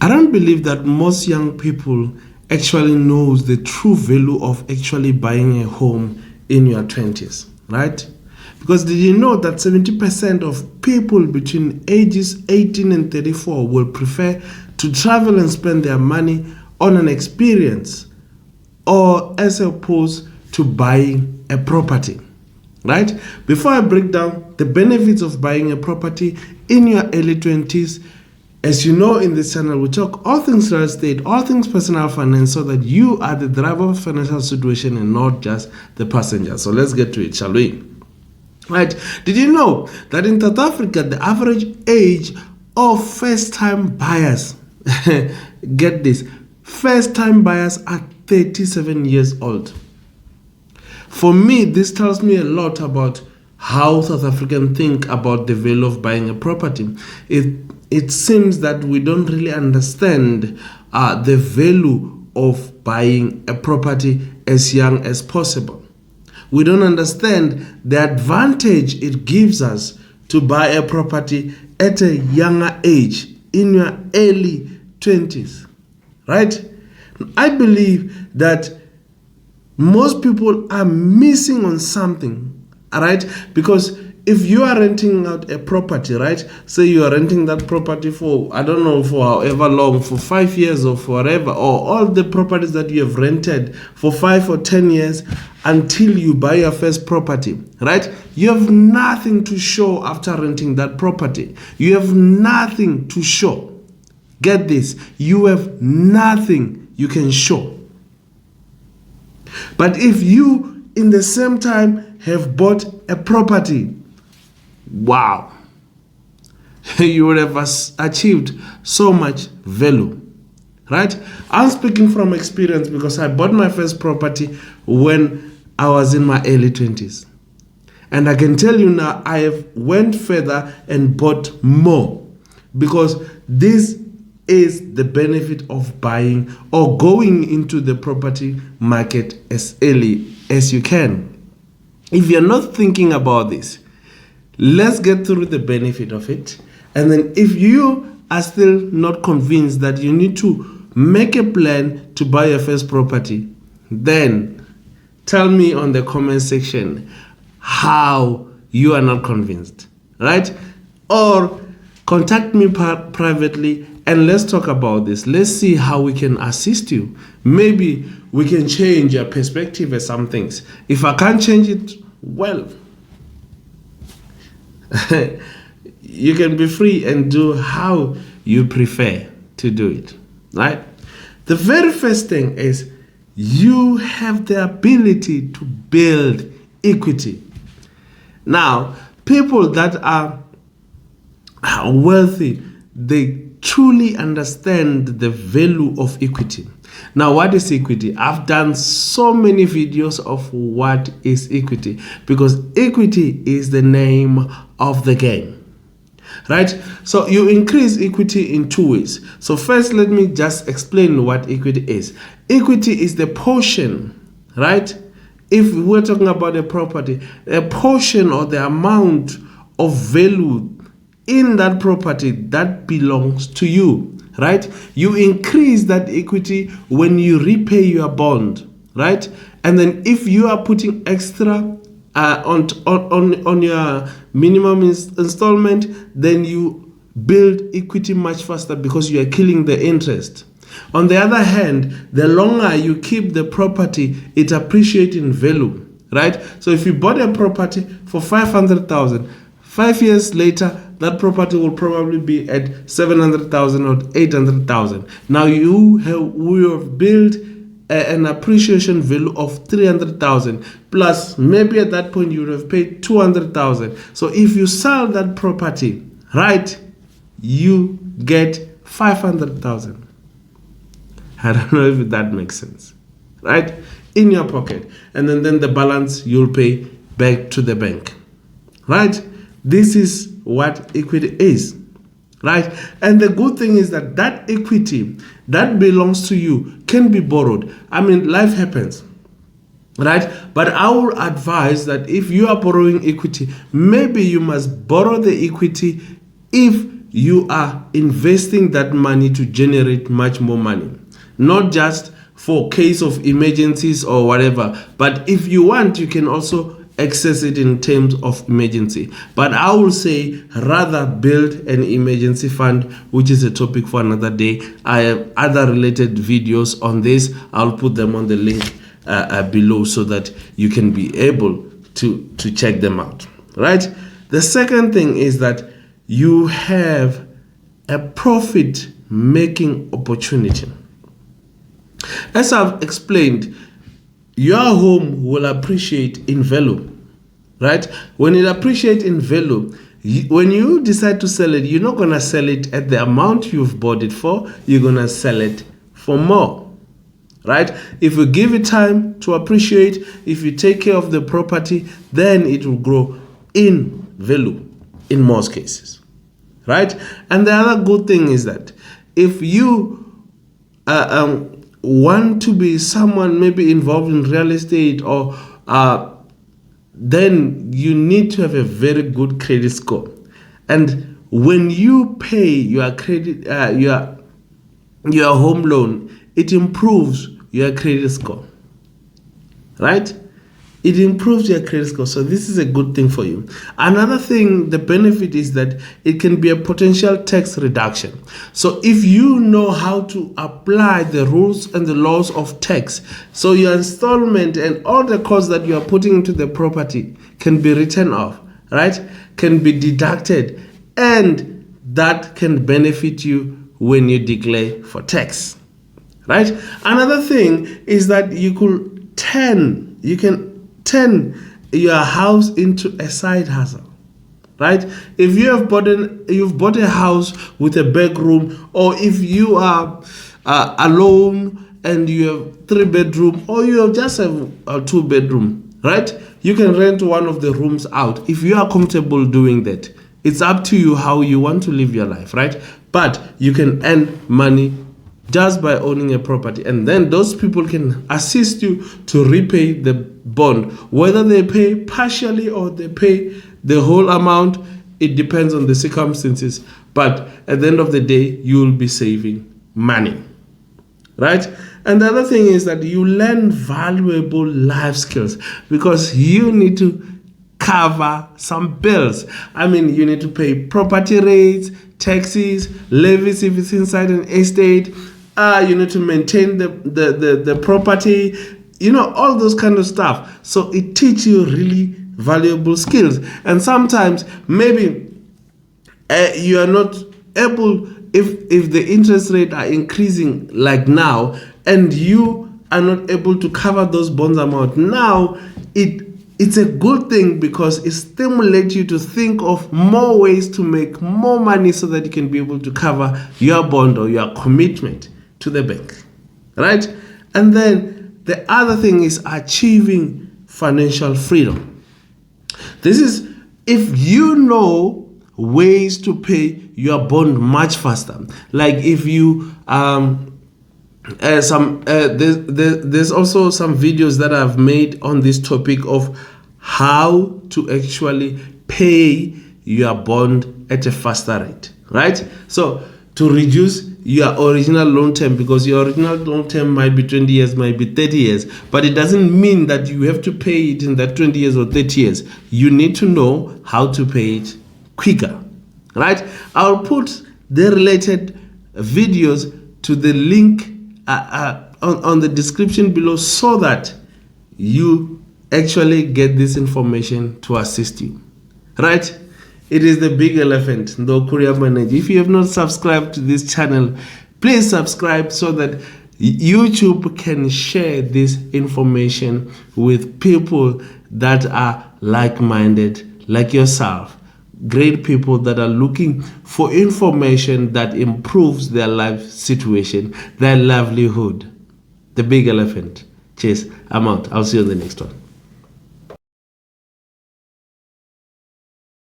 I don't believe that most young people actually knows the true value of actually buying a home in your 20s, right? Because did you know that 70% of people between ages 18 and 34 will prefer to travel and spend their money on an experience or as opposed to buying a property, right? Before I break down the benefits of buying a property in your early 20s, as you know, in this channel, we talk all things real estate, all things personal finance, so that you are the driver of financial situation and not just the passenger. So let's get to it, shall we? Right? Did you know that in South Africa, the average age of first-time buyers, get this, first-time buyers are 37 years old. For me, this tells me a lot about how South Africans think about the value of buying a property. It seems that we don't really understand the value of buying a property as young as possible. We don't understand the advantage it gives us to buy a property at a younger age, in your early 20s, right? I believe that most people are missing on something, right? Because if you are renting out a property, right? Say you are renting that property for, I don't know, for however long, for 5 years or forever, or all the properties that you have rented for 5 or 10 years until you buy your first property, right? You have nothing to show after renting that property. You have nothing to show. Get this, you have nothing you can show. But if you, in the same time, have bought a property, wow, you would have achieved so much value, right? I'm speaking from experience because I bought my first property when I was in my early 20s. And I can tell you now, I have went further and bought more, because this is the benefit of buying or going into the property market as early as you can. If you're not thinking about this, let's get through the benefit of it. And then if you are still not convinced that you need to make a plan to buy your first property, then tell me on the comment section how you are not convinced, right? Or contact me privately and let's talk about this. Let's see how we can assist you. Maybe we can change your perspective at some things. If I can't change it, well, you can be free and do how you prefer to do it, right? The very first thing is you have the ability to build equity. Now, people that are wealthy, they truly understand the value of equity. Now, what is equity? I've done so many videos of what is equity, because equity is the name of the game, right? So you increase equity in two ways. So first, let me just explain what equity is. Equity is the portion, right? If we're talking about a property, a portion or the amount of value in that property that belongs to you, right? You increase that equity when you repay your bond, right? And then if you are putting extra on your minimum installment, then you build equity much faster because you are killing the interest. On the other hand, the longer you keep the property, it appreciates in value, right? So if you bought a property for 500,000, 5 years later, that property will probably be at 700,000 or 800,000. Now you have built an appreciation value of 300,000, plus maybe at that point you would have paid 200,000. So if you sell that property, right, you get 500,000. I don't know if that makes sense, right? In your pocket. And then the balance you'll pay back to the bank, right? This is what equity is, right? And the good thing is that that equity that belongs to you can be borrowed. I mean, life happens, right? But I will advise that if you are borrowing equity, maybe you must borrow the equity if you are investing that money to generate much more money, not just for case of emergencies or whatever, but if you want, you can also access it in terms of emergency. But I will say rather build an emergency fund, which is a topic for another day. I have other related videos on this. I'll put them on the link below so that you can be able to check them out, right? The second thing is that you have a profit making opportunity. As I've explained, your home will appreciate in value, right? When it appreciates in value, when you decide to sell it, you're not going to sell it at the amount you've bought it for. You're going to sell it for more, right? If you give it time to appreciate, if you take care of the property, then it will grow in value in most cases, right? And the other good thing is that if you want to be someone maybe involved in real estate or then you need to have a very good credit score. And when you pay your credit your home loan, it improves your credit score, right? It improves your credit score. So this is a good thing for you. Another thing, the benefit is that it can be a potential tax reduction. So if you know how to apply the rules and the laws of tax, so your installment and all the costs that you are putting into the property can be written off, right? Can be deducted, and that can benefit you when you declare for tax, right? Another thing is that you can turn your house into a side hustle, right? If you have you've bought a house with a bedroom, or if you are alone and you have 3 bedroom, or you have just have a 2 bedroom, right? You can rent one of the rooms out. If you are comfortable doing that, it's up to you how you want to live your life, right? But you can earn money just by owning a property, and then those people can assist you to repay the bond, whether they pay partially or they pay the whole amount. It depends on the circumstances, but at the end of the day, you will be saving money, right? And the other thing is that you learn valuable life skills, because you need to cover some bills. I mean, you need to pay property rates, taxes, levies if it's inside an estate. You need to maintain the property, all those kind of stuff. So it teaches you really valuable skills. And sometimes maybe you are not able, if the interest rate are increasing like now, and you are not able to cover those bonds amount now, it's a good thing, because it stimulates you to think of more ways to make more money so that you can be able to cover your bond or your commitment to the bank, right? And then the other thing is achieving financial freedom. This is if you know ways to pay your bond much faster. Like if you there's also some videos that I've made on this topic of how to actually pay your bond at a faster rate, right? So to reduce your original loan term, because your original loan term might be 20 years, might be 30 years, but it doesn't mean that you have to pay it in that 20 years or 30 years. You need to know how to pay it quicker, right? I'll put the related videos to the link on the description below, so that you actually get this information to assist you, right? It is the big elephant, the Okuria Manager. If you have not subscribed to this channel, please subscribe so that YouTube can share this information with people that are like-minded, like yourself. Great people that are looking for information that improves their life situation, their livelihood. The big elephant. Cheers. I'm out. I'll see you on the next one.